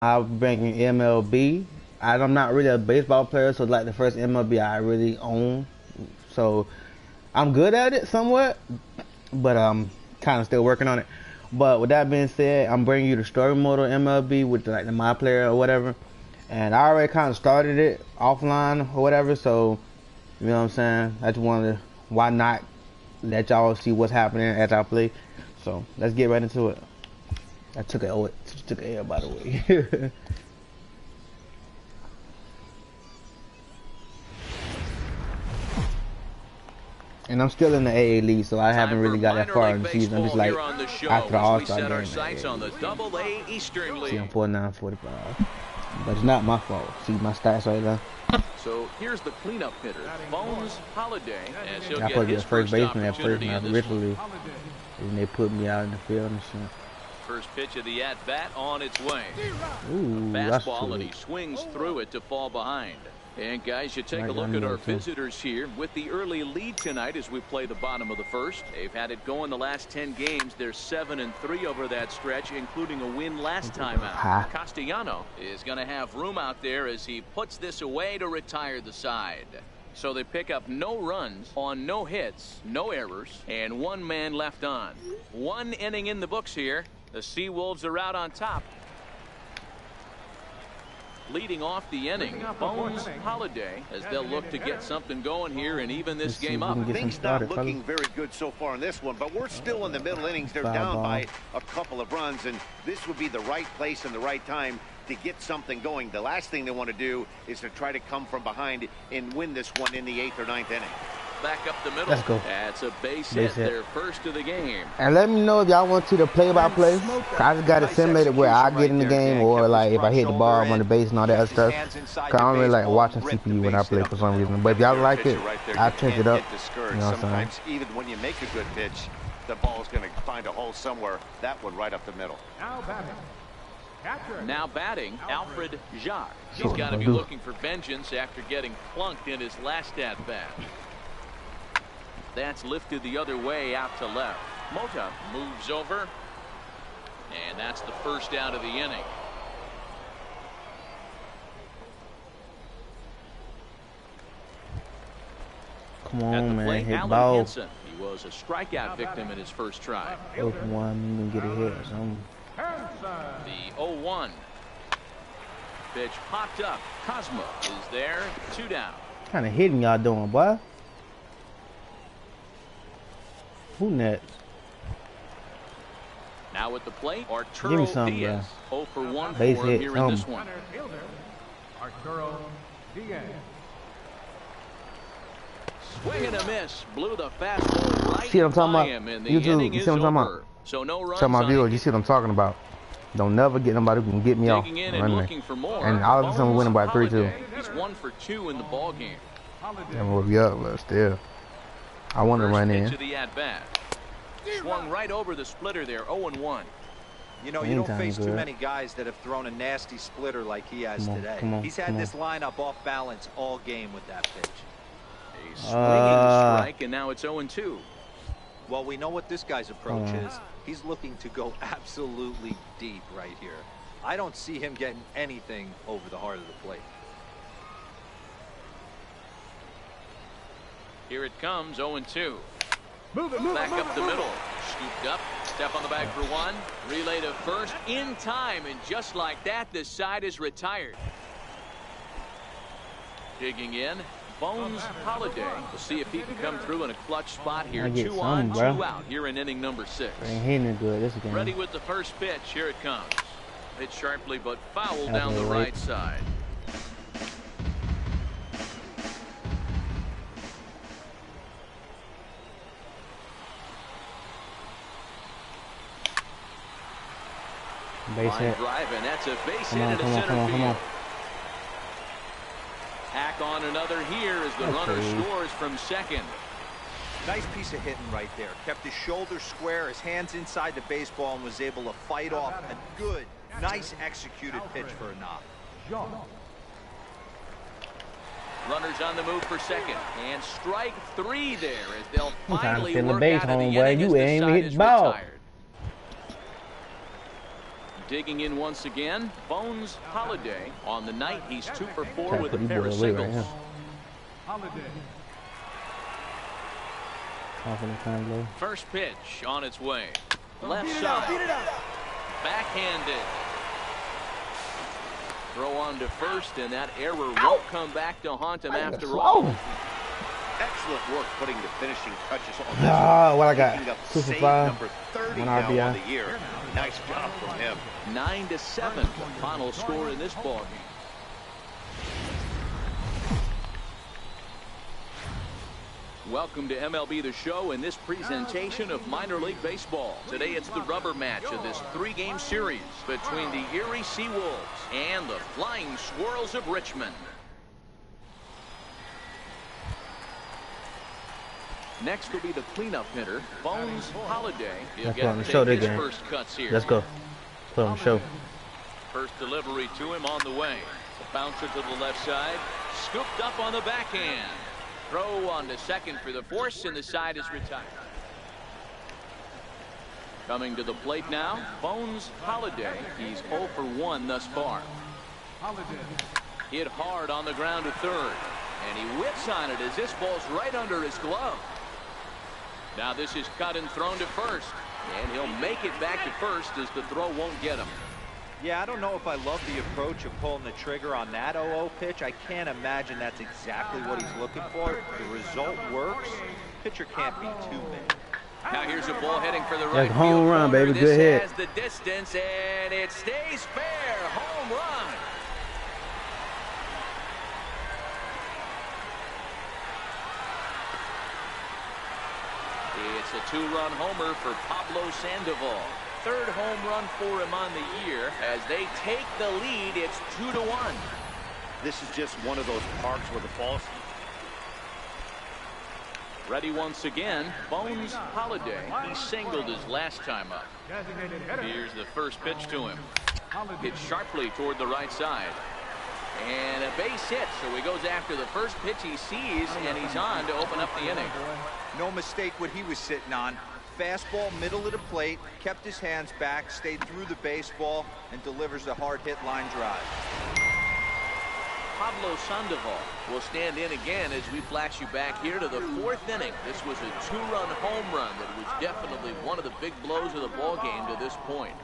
I'll bring in MLB. I'm not really a baseball player, so like the first MLB I really own. So I'm good at it somewhat, but I'm kind of still working on it. But with that being said, I'm bringing you the story mode of MLB with like the my player or whatever. And I already kind of started it offline or whatever, so you know what I'm saying? I just wanted to, why not let y'all see what's happening as I play. So let's get right into it. I took an L, by the way. And I'm still in the AA League, so I haven't really got that far in the season. I'm just like after the All-Star game. See, I'm 49-45. But it's not my fault. See my stats right there. So here's the cleanup hitter, Bones Holiday, and she'll get his first baseman at first, and originally when they put me out in the field and shit. First pitch of the at-bat on its way. Ooh, fastball, and he swings through it to fall behind. And guys, you take a look at our visitors here with the early lead tonight as we play the bottom of the first. They've had it going the last 10 games. They're 7-3 over that stretch, including a win last time out. Castellano is going to have room out there as he puts this away to retire the side. So they pick up no runs on no hits, no errors, and one man left on. One inning in the books here. The Seawolves are out on top. Leading off the inning, Bones Holiday, as they'll look to get something going here and even this game up. Things not looking very good so far in this one, but we're still in the middle innings. They're down by a couple of runs, and this would be the right place and the right time to get something going. The last thing they want to do is to try to come from behind and win this one in the 8th or 9th inning. Back up the middle. Let's go. That's a base hit, their first of the game. And let me know if y'all want to the play-by-play. I just got it simulated where I get in the game, or like if I hit the ball on the base and all that other stuff. Cause I don't really like watching CPU when I play for some reason. But if y'all like it, I'll change it up. You know what I'm saying? Even when you make a good pitch, the ball's going to find a hole somewhere. That one right up the middle. Now batting, Alfred Jacques. He's got to be looking for vengeance after getting plunked in his last at-bat. That's lifted the other way out to left. Mota moves over, and that's the first out of the inning. Come on, man, hit ball. Hansen. He was a strikeout victim in his first try. Oh, come on, get a hit. The 0-1 pitch popped up. Cosmo is there. 2 down. What kind of hitting y'all doing, boy? Who next? Now at the plate, Arturo Diaz. 0 for 1 for him here in this one. Arturo Diaz. Swing and a miss. Blew the fastball right see what I'm talking by about? him, and the YouTube, inning you is see what I'm talking over. about? So no runs. Tell my viewers, you see what I'm talking about. Don't never get nobody who can get me off. And looking for more. And all of a sudden we're winning by 3-2. He's 1 for 2 in the ball game. And we'll be up, but still. I want to run in. To the at-bat. Swung right over the splitter there, 0-1. You know, you don't face too many guys that have thrown a nasty splitter like he has today. He's had this lineup off balance all game with that pitch. A swinging strike, and now it's 0-2. Well, we know what this guy's approach is. He's looking to go absolutely deep right here. I don't see him getting anything over the heart of the plate. Here it comes, 0-2. Back up the middle. Scooped up. Step on the bag for 1. Relay to first in time. And just like that, the side is retired. Digging in, Bones Holiday. We'll see if he can come through in a clutch spot here. 2 on, 2 out here in inning number 6. Ain't hitting good. This game. Ready with the first pitch. Here it comes. Hit sharply but foul down the right side. Base hit. Drive, and that's a base hit into center field. Hack on another here as the runner scores from second. Nice piece of hitting right there. Kept his shoulders square, his hands inside the baseball, and was able to fight off a good, nice executed pitch for a knock. Runners on the move for second, and strike 3 there as they'll finally the work base out of the home, inning you as the ain't side hit is the ball. retired. Digging in once again, Bones Holiday. On the night, he's 2 for 4 with a Put pair of singles. Right Holiday. First pitch on its way. Left side. Beat it out. Backhanded. Throw on to first, and that error won't come back to haunt him after all. Excellent work putting the finishing touches on Ah, what I got? Picking up 2 for save 5. number 30 1 now RBI. on the year. Nice job from him. 9-7, the final score in this ballgame. Welcome to MLB The Show and this presentation of minor league baseball. Today it's the rubber match of this 3-game series between the Erie Seawolves and the Flying Squirrels of Richmond. Next will be the cleanup hitter, Bones Holiday. He'll get to take his first cuts here. Let's go. Put on the show. First delivery to him on the way. A bouncer to the left side. Scooped up on the backhand. Throw on to second for the force, and the side is retired. Coming to the plate now, Bones Holiday. He's 0 for 1 thus far. Holiday. Hit hard on the ground to third. And he whips on it as this ball's right under his glove. Now this is cut and thrown to first. And he'll make it back to first as the throw won't get him. Yeah, I don't know if I love the approach of pulling the trigger on that 0-0 pitch. I can't imagine that's exactly what he's looking for. The result works. Pitcher can't be too bad. Now here's a ball heading for the right home field run, corner. baby. Good hit. This has the distance, and it stays fair. Home run. It's a 2-run homer for Pablo Sandoval. Third home run for him on the year. As they take the lead, it's 2-1. This is just one of those parks where the ball's ready once again, Bones Holiday. He singled his last time up. Designated hitter. Here's the first pitch to him. Holiday. Hit sharply toward the right side. And a base hit, so he goes after the first pitch he sees, and he's on to open up the inning. No mistake what he was sitting on. Fastball, middle of the plate, kept his hands back, stayed through the baseball, and delivers a hard hit line drive. Pablo Sandoval will stand in again as we flash you back here to the 4th inning. This was a 2-run home run that was definitely one of the big blows of the ball game to this point.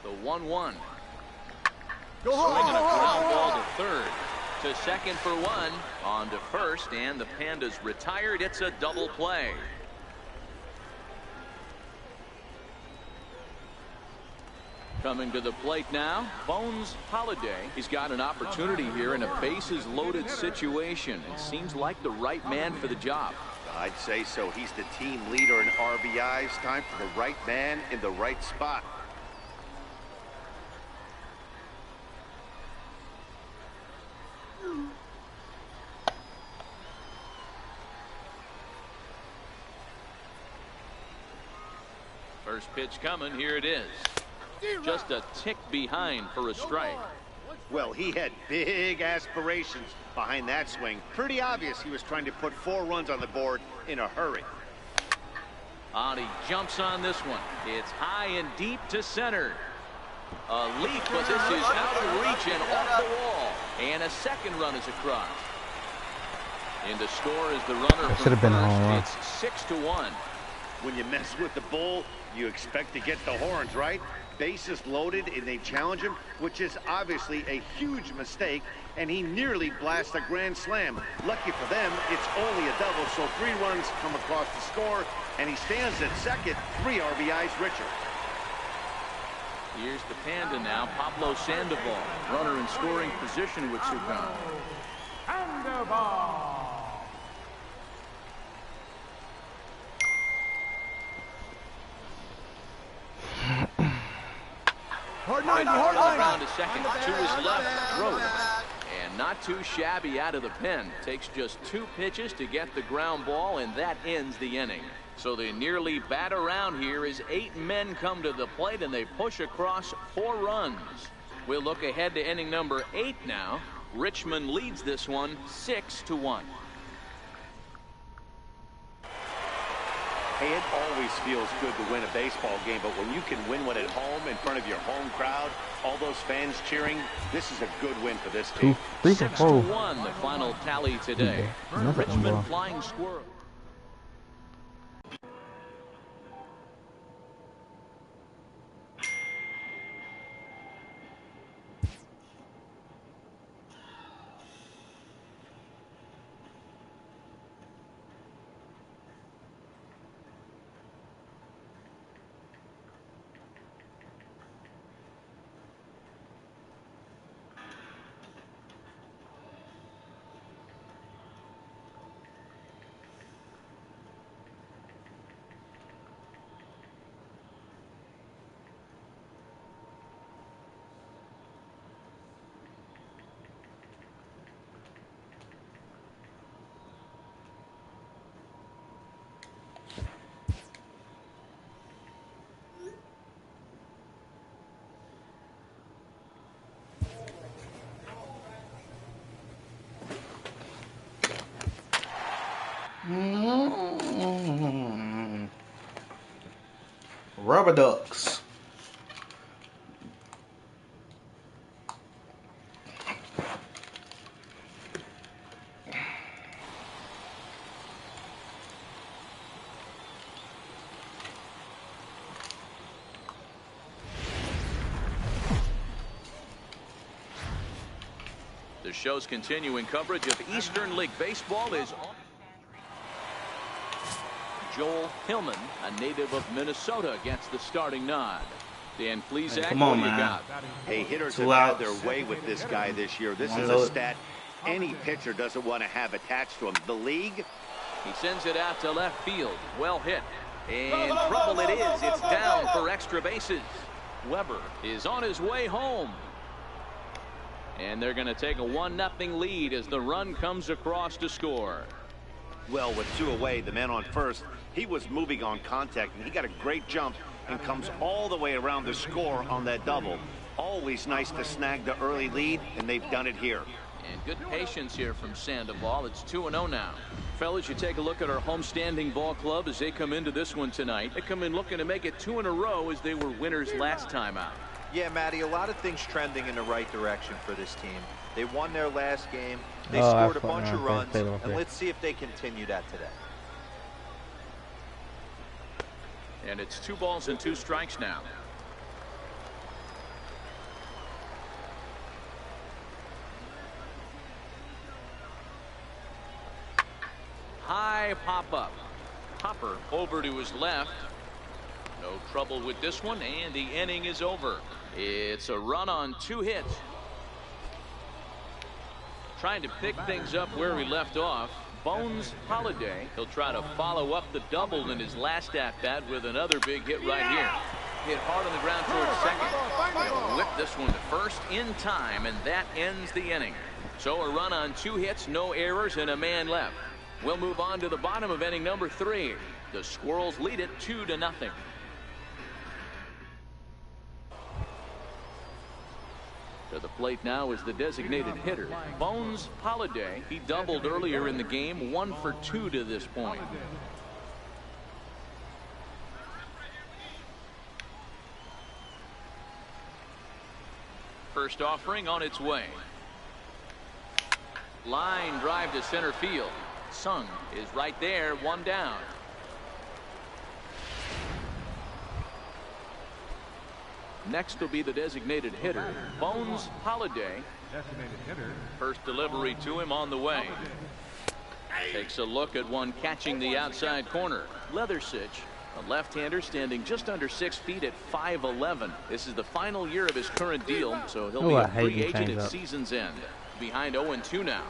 The 1-1. Swinging a ground ball to third. To second for 1. On to first, and the Pandas retired. It's a double play. Coming to the plate now, Bones Holiday. He's got an opportunity here in a bases-loaded situation. It seems like the right man for the job. I'd say so. He's the team leader in RBIs. Time for the right man in the right spot. First pitch coming. Here it is. Just a tick behind for a strike. Well, he had big aspirations behind that swing. Pretty obvious he was trying to put 4 runs on the board in a hurry. And he jumps on this one. It's high and deep to center. A leap, but this is out of reach and off the wall. And a second run is across. And the score is the runner from first. It's 6-1. When you mess with the bull, you expect to get the horns, right? Bases loaded, and they challenge him, which is obviously a huge mistake, and he nearly blasts a grand slam. Lucky for them, it's only a double, so 3 runs come across the score, and he stands at second, 3 RBIs richer. Here's the Panda now, Pablo Sandoval, runner in scoring position with Sukan. Sandoval. Hard 90, hard 90. Down to second, to his left, throws. And not too shabby out of the pen. Takes just 2 pitches to get the ground ball, and that ends the inning. So they nearly bat around here as 8 men come to the plate, and they push across 4 runs. We'll look ahead to inning number 8 now. Richmond leads this one 6-1. Hey, it always feels good to win a baseball game, but when you can win one at home in front of your home crowd, all those fans cheering, this is a good win for this team. 6-1, the final tally today. Richmond flying squirrel. Rubber ducks. The show's continuing coverage of Eastern League Baseball is on. Joel Hillman, a native of Minnesota, gets the starting nod. Dan Plesac, Come on, what do you man. got? Hey, hitters Two have outs. had their way with this guy this year. This One is load. a stat any pitcher doesn't want to have attached to him. The league, He sends it out to left field. Well hit. And trouble it is. It's down for extra bases. Weber is on his way home. And they're going to take a 1-0 lead as the run comes across to score. well, with 2 away, the man on first, he was moving on contact, and he got a great jump and comes all the way around the score on that double. Always nice to snag the early lead, and they've done it here. And good patience here from Sandoval. It's 2-0 now. Fellas, you take a look at our homestanding ball club as they come into this one tonight. They come in looking to make it 2 in a row as they were winners last time out. Yeah, Matty, a lot of things trending in the right direction for this team. They won their last game. They scored a bunch of runs, and let's see if they continue that today. And it's 2 balls and 2 strikes now. High pop-up. Hopper over to his left. No trouble with this one, and the inning is over. It's a run on 2 hits. Trying to pick things up where we left off. Bones Holiday. He'll try to follow up the double in his last at-bat with another big hit right here. Hit hard on the ground towards second. He'll whip this one to first in time, and that ends the inning. So a run on 2 hits, no errors, and a man left. We'll move on to the bottom of inning number 3. The Squirrels lead it 2-0. To the plate now is the designated hitter, Bones Holiday. He doubled earlier in the game, 1 for 2 to this point. First offering on its way. Line drive to center field. Sung is right there, 1 down. Next will be the designated hitter, Bones Holiday. Designated hitter. First delivery to him on the way. Takes a look at one catching the outside corner. Leathersich, a left-hander standing just under 6 feet at 5'11". This is the final year of his current deal, so he'll be a free agent at season's end. Behind 0-2 now.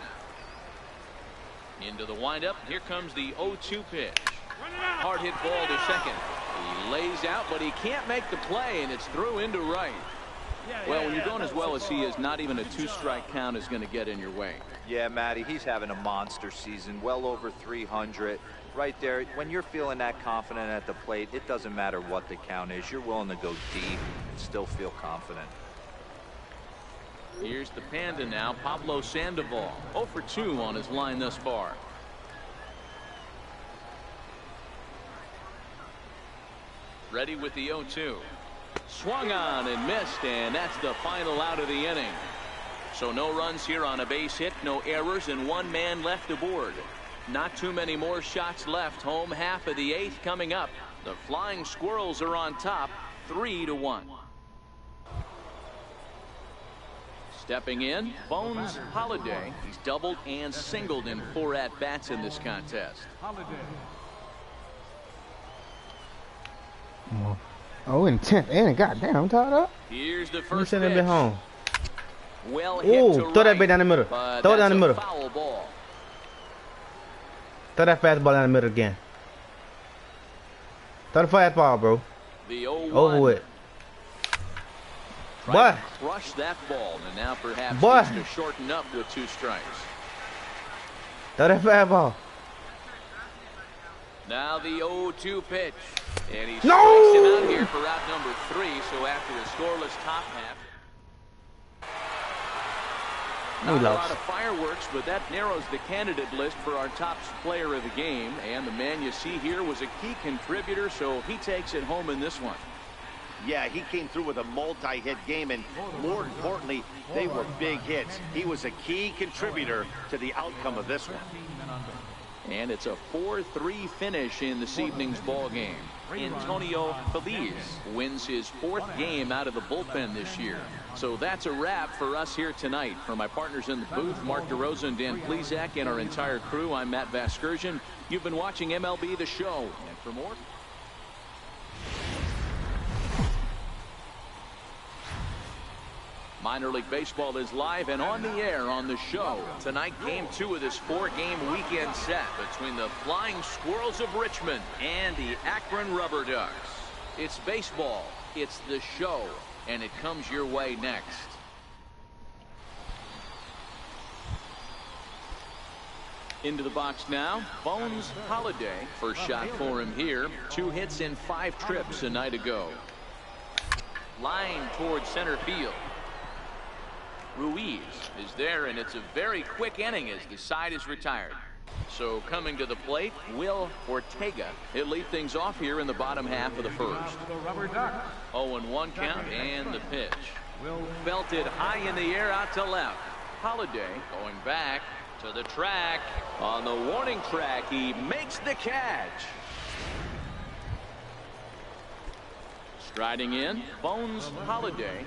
Into the windup. Here comes the 0-2 pitch. Hard hit ball to second. He lays out, but he can't make the play, and it's through into right. Well, when you're going as well as he is, not even a 2-strike count is going to get in your way. Yeah, Matty, he's having a monster season, well over 300. Right there, when you're feeling that confident at the plate, it doesn't matter what the count is. You're willing to go deep and still feel confident. Here's the Panda now, Pablo Sandoval. 0 for 2 on his line thus far. Ready with the 0-2. Swung on and missed, and that's the final out of the inning. So no runs here on a base hit, no errors, and 1 man left aboard. Not too many more shots left. Home half of the 8th coming up. The Flying Squirrels are on top, 3-1. Stepping in, Bones Holiday. He's doubled and singled in 4 at-bats in this contest. Holiday. Oh, in 10th inning. Goddamn, I'm tied up. Here's the You first send that bit pitch. home. Well hit to Ooh, throw that right, bit down the middle. but Throw it down the that's a middle. foul ball. Throw that fastball down the middle again. Throw the fastball, bro. The 0-1. Over with. Tried Boy. to crush that ball, and now perhaps Boy. needs to shorten up with 2 strikes. Throw that fastball. Now the 0-2 pitch. And he No! strikes him out here for out number 3. So after a scoreless top half. Not a lot of fireworks, but that narrows the candidate list for our top player of the game. And the man you see here was a key contributor, so he takes it home in this one. Yeah, he came through with a multi-hit game, and more importantly, they were big hits. He was a key contributor to the outcome of this one. And it's a 4-3 finish in this evening's ball game. Antonio Feliz wins his 4th game out of the bullpen this year. So that's a wrap for us here tonight. For my partners in the booth, Mark DeRosa and Dan Plesac, and our entire crew, I'm Matt Vasgersian. You've been watching MLB The Show. And for more... Minor League Baseball is live and on the air on the show. Tonight, game 2 of this 4-game weekend set between the Flying Squirrels of Richmond and the Akron Rubber Ducks. It's baseball, it's the show, and it comes your way next. Into the box now, Bones Holiday. First shot for him here. 2 hits in 5 trips a night ago. Line towards center field. Ruiz is there, and it's a very quick inning as the side is retired. So coming to the plate, Will Ortega. He'll lead things off here in the bottom half of the first. 0-1 count and the pitch. Belted high in the air out to left. Holiday going back to the track. On the warning track, he makes the catch. Striding in, Bones Holiday.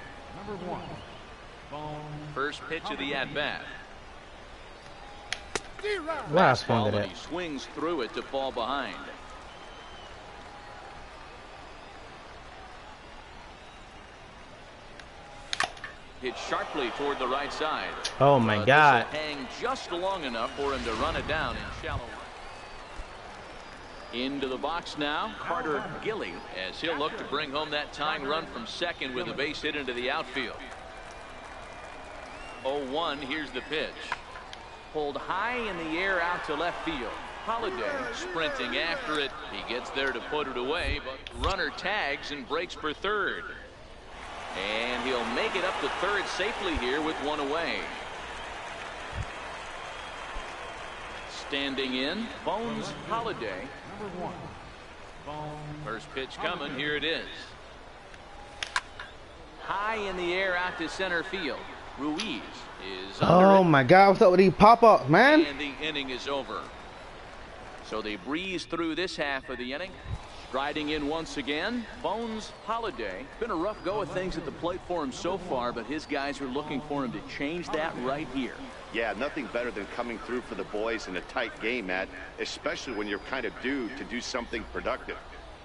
Number 1. First pitch of the at-bat. Wow, I swung at And that. he swings through it to fall behind. Hit sharply toward the right side. Oh my But God. this'll hang just long enough for him to run it down in shallow right. Into the box now, Carter Gilly, as he'll look to bring home that tying run from second with a base hit into the outfield. 0-1, here's the pitch. Pulled high in the air out to left field. Holiday sprinting after it. He gets there to put it away, but runner tags and breaks for third. And he'll make it up to third safely here with 1 away. Standing in, Bones Holiday. Number 1. First pitch coming, here it is. High in the air out to center field. Ruiz is under Oh it, my God, what's up with these pop-ups, man? and the inning is over. So they breeze through this half of the inning. Striding in once again, Bones Holiday. Been a rough go of things at the plate for him so far, but his guys are looking for him to change that right here. Yeah, nothing better than coming through for the boys in a tight game, Matt, especially when you're kind of due to do something productive.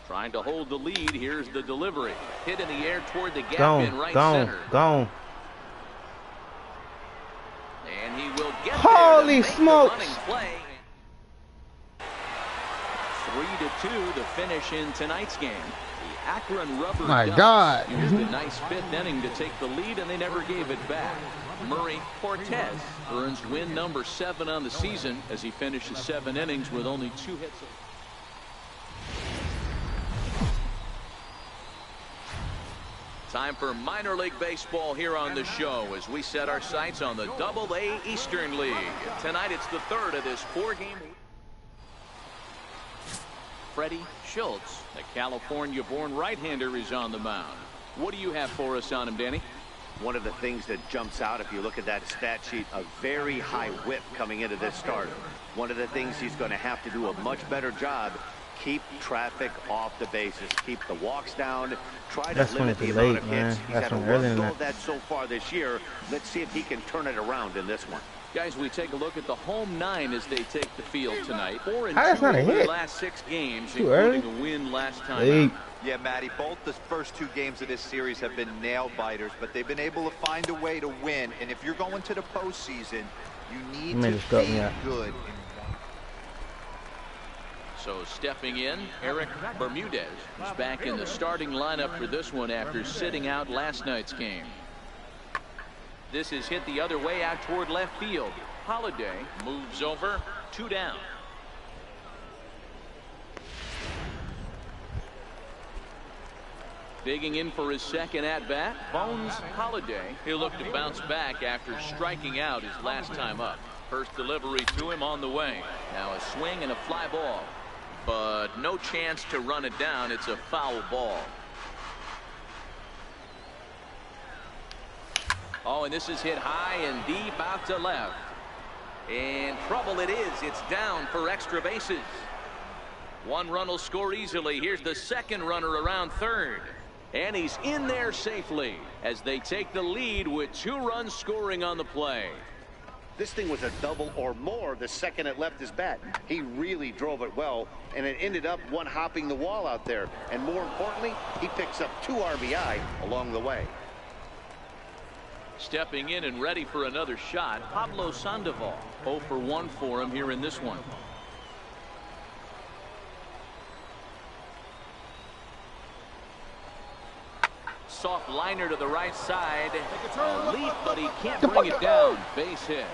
Trying to hold the lead. Here's the delivery. Hit in the air toward the gap Gone, in right gone, center. gone. And he will get Holy there to make the smokes. running play. 3-2 to finish in tonight's game. The Akron Rubber My Ducks God. used a nice 5th inning to take the lead, and they never gave it back. Murray Cortez earns win number 7 on the season as he finishes 7 innings with only 2 hits. Time for minor league baseball here on the show as we set our sights on the Double-A Eastern League. Tonight it's the third of this 4-game. Freddie Schultz, the California-born right-hander, is on the mound. What do you have for us on him, Danny? One of the things that jumps out, if you look at that stat sheet, a very high whip coming into this start. One of the things he's going to have to do a much better job, keep traffic off the bases, keep the walks down, try to limit the amount of hits. He's had a rough go of that so far this year. Let's see if he can turn it around in this one. Guys, we take a look at the home 9 as they take the field tonight. 4-2 in the last 6 games, including a win last time out. Yeah, Matty, both the first 2 games of this series have been nail-biters, but they've been able to find a way to win. And if you're going to the postseason, you need to be good. So stepping in, Eric Bermudez is back in the starting lineup for this one after sitting out last night's game. This is hit the other way out toward left field. Holiday moves over, 2 down. Digging in for his second at-bat, Bones Holiday. He'll look to bounce back after striking out his last time up. First delivery to him on the way. Now a swing and a fly ball. But no chance to run it down. It's a foul ball. Oh, and this is hit high and deep out to left. And trouble it is. It's down for extra bases. 1 run will score easily. Here's the second runner around third. And he's in there safely as they take the lead with 2 runs scoring on the play. This thing was a double or more the second it left his bat. He really drove it well, and it ended up one hopping the wall out there. And more importantly, he picks up 2 RBI along the way. Stepping in and ready for another shot, Pablo Sandoval. 0 for 1 for him here in this one. Soft liner to the right side. A leap, but he can't bring it down. Base hit.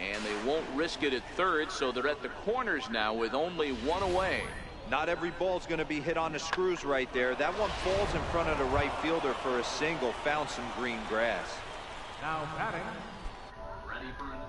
And they won't risk it at third, so they're at the corners now with only 1 away. Not every ball's going to be hit on the screws right there. That one falls in front of the right fielder for a single. Found some green grass. Now batting. Ready for an